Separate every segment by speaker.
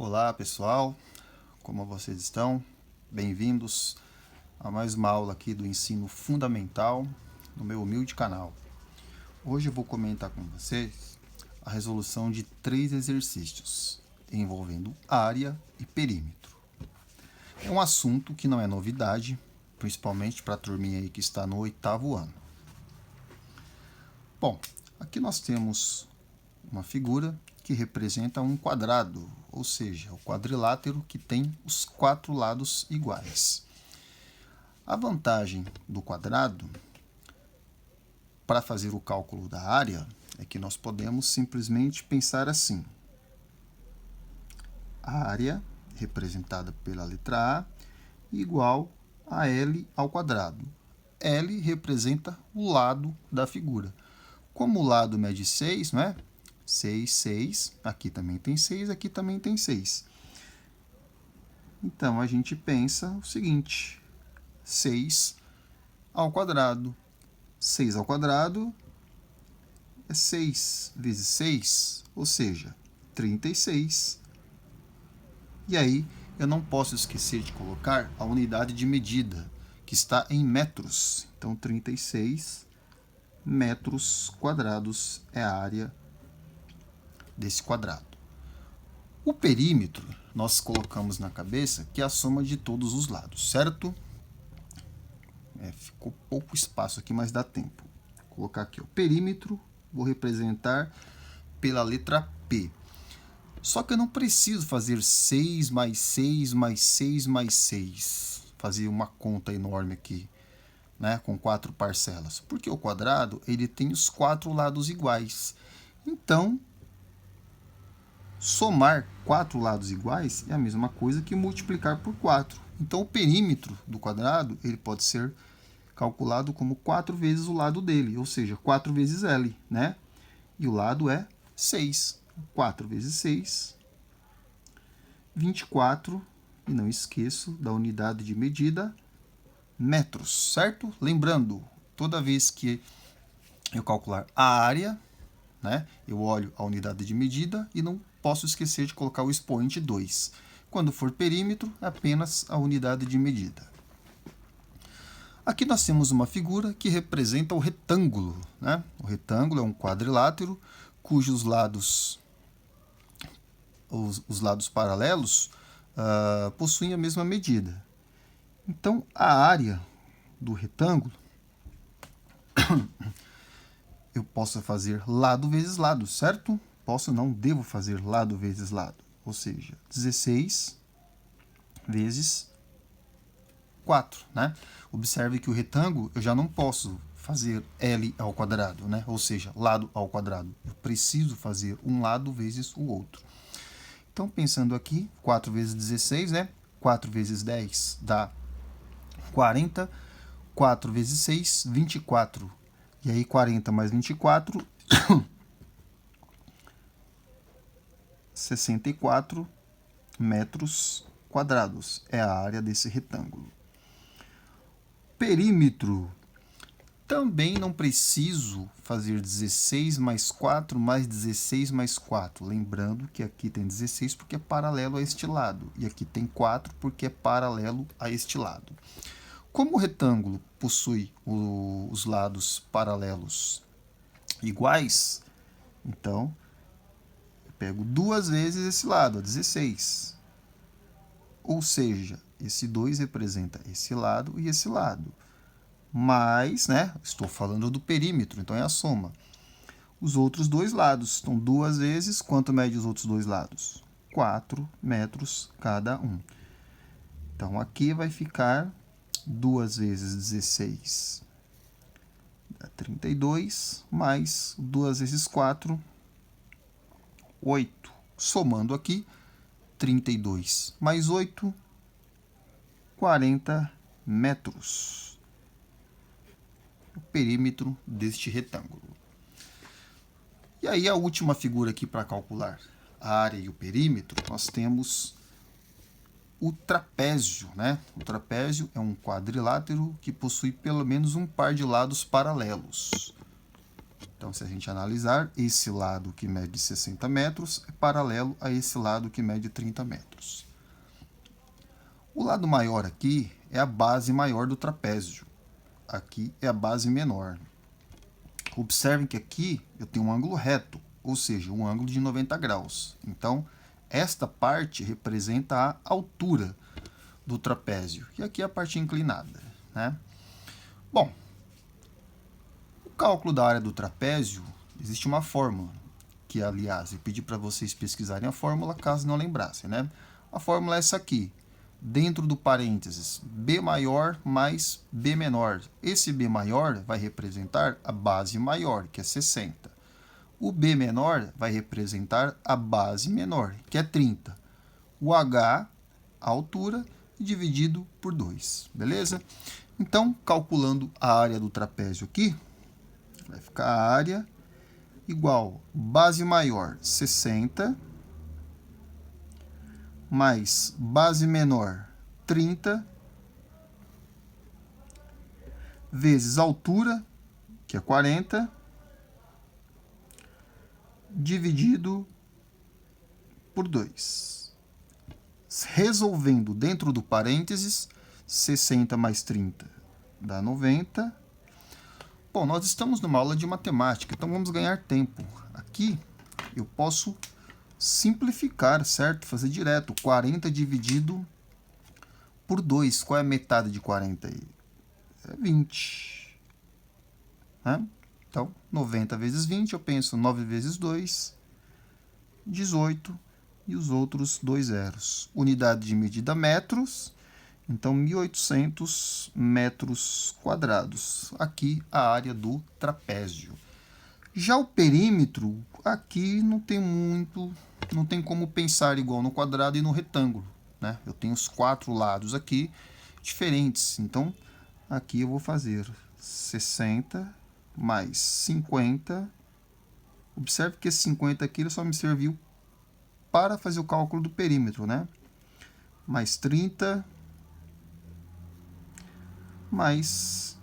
Speaker 1: Olá pessoal, como vocês estão? Bem-vindos a mais uma aula aqui do ensino fundamental no meu humilde canal. Hoje eu vou comentar com vocês a resolução de 3 exercícios envolvendo área e perímetro. É um assunto que não é novidade, principalmente para a turminha aí que está no 8º ano. Bom, aqui nós temos uma figura que representa um quadrado, ou seja, o quadrilátero que tem os 4 lados iguais. A vantagem do quadrado para fazer o cálculo da área é que nós podemos simplesmente pensar assim: a área representada pela letra A igual a L ao quadrado. L representa o lado da figura. Como o lado mede 6, não é? 6, 6, aqui também tem 6, aqui também tem 6. Então, a gente pensa o seguinte: 6 ao quadrado. 6 ao quadrado é 6 vezes 6, ou seja, 36. E aí, eu não posso esquecer de colocar a unidade de medida, que está em metros. Então, 36 metros quadrados é a área desse quadrado. O perímetro, nós colocamos na cabeça que é a soma de todos os lados, certo? Ficou pouco espaço aqui, mas dá tempo. Vou colocar aqui o perímetro, vou representar pela letra P. Só que eu não preciso fazer 6 mais 6 mais 6 mais 6. Fazer uma conta enorme aqui, né, com 4 parcelas. Porque o quadrado ele tem os 4 lados iguais. Então, somar 4 lados iguais é a mesma coisa que multiplicar por 4. Então, o perímetro do quadrado ele pode ser calculado como 4 vezes o lado dele, ou seja, 4 vezes L, né? E o lado é 6. 4 vezes 6, 24. E não esqueço da unidade de medida, metros, certo? Lembrando, toda vez que eu calcular a área, né, eu olho a unidade de medida e não posso esquecer de colocar o expoente 2. Quando for perímetro, apenas a unidade de medida. Aqui nós temos uma figura que representa o retângulo, né? O retângulo é um quadrilátero cujos lados, os lados paralelos, possuem a mesma medida. Então, a área do retângulo eu posso fazer lado vezes lado, certo? Posso, não, devo fazer lado vezes lado. Ou seja, 16 vezes 4, né? Observe que o retângulo eu já não posso fazer L ao quadrado, né? Ou seja, lado ao quadrado. Eu preciso fazer um lado vezes o outro. Então, pensando aqui, 4 vezes 16, né? 4 vezes 10 dá 40. 4 vezes 6, 24. E aí, 40 mais 24, 64 metros quadrados é a área desse retângulo. Perímetro. Também não preciso fazer 16 mais 4 mais 16 mais 4. Lembrando que aqui tem 16 porque é paralelo a este lado. E aqui tem 4 porque é paralelo a este lado. Como o retângulo possui os lados paralelos iguais, então eu pego 2 vezes esse lado, 16. Ou seja, esse 2 representa esse lado e esse lado. Mas, né, estou falando do perímetro, então é a soma. Os outros dois lados, então 2 vezes, quanto mede os outros dois lados? 4 metros cada um. Então, aqui vai ficar 2 vezes 16 dá 32, mais 2 vezes 4, 8. Somando aqui, 32 mais 8, 40 metros. O perímetro deste retângulo. E aí, a última figura aqui para calcular a área e o perímetro, nós temos o trapézio, né? O trapézio é um quadrilátero que possui pelo menos um par de lados paralelos. Então, se a gente analisar, esse lado que mede 60 metros é paralelo a esse lado que mede 30 metros. O lado maior aqui é a base maior do trapézio. Aqui é a base menor. Observem que aqui eu tenho um ângulo reto, ou seja, um ângulo de 90 graus. Então, esta parte representa a altura do trapézio. E aqui é a parte inclinada, né? Bom, o cálculo da área do trapézio, existe uma fórmula, que aliás, eu pedi para vocês pesquisarem a fórmula, caso não lembrassem, né? A fórmula é essa aqui. Dentro do parênteses, B maior mais B menor. Esse B maior vai representar a base maior, que é 60. O B menor vai representar a base menor, que é 30. O H, a altura, dividido por 2, beleza? Então, calculando a área do trapézio aqui, vai ficar a área igual base maior, 60, mais base menor, 30, vezes altura, que é 40, dividido por 2. Resolvendo dentro do parênteses, 60 mais 30 dá 90. Bom, nós estamos numa aula de matemática, então vamos ganhar tempo. Aqui eu posso simplificar, certo? Fazer direto. 40 dividido por 2. Qual é a metade de 40 aí? É 20. Né? Então, 90 vezes 20, eu penso 9 vezes 2, 18, e os outros 2 zeros. Unidade de medida metros, então 1.800 metros quadrados. Aqui a área do trapézio. Já o perímetro, aqui não tem como pensar igual no quadrado e no retângulo, né? Eu tenho os 4 lados aqui diferentes, então aqui eu vou fazer 60 mais 50. Observe que esse 50 aqui ele só me serviu para fazer o cálculo do perímetro, né? Mais 30 mais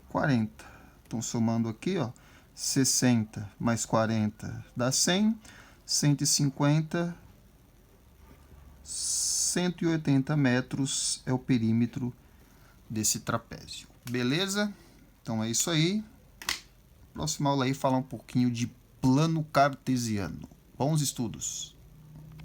Speaker 1: 40. Então, somando aqui, ó, 60 mais 40 dá 100, 150, 180 metros é o perímetro desse trapézio. Beleza? Então é isso aí. Próxima aula aí falar um pouquinho de plano cartesiano. Bons estudos!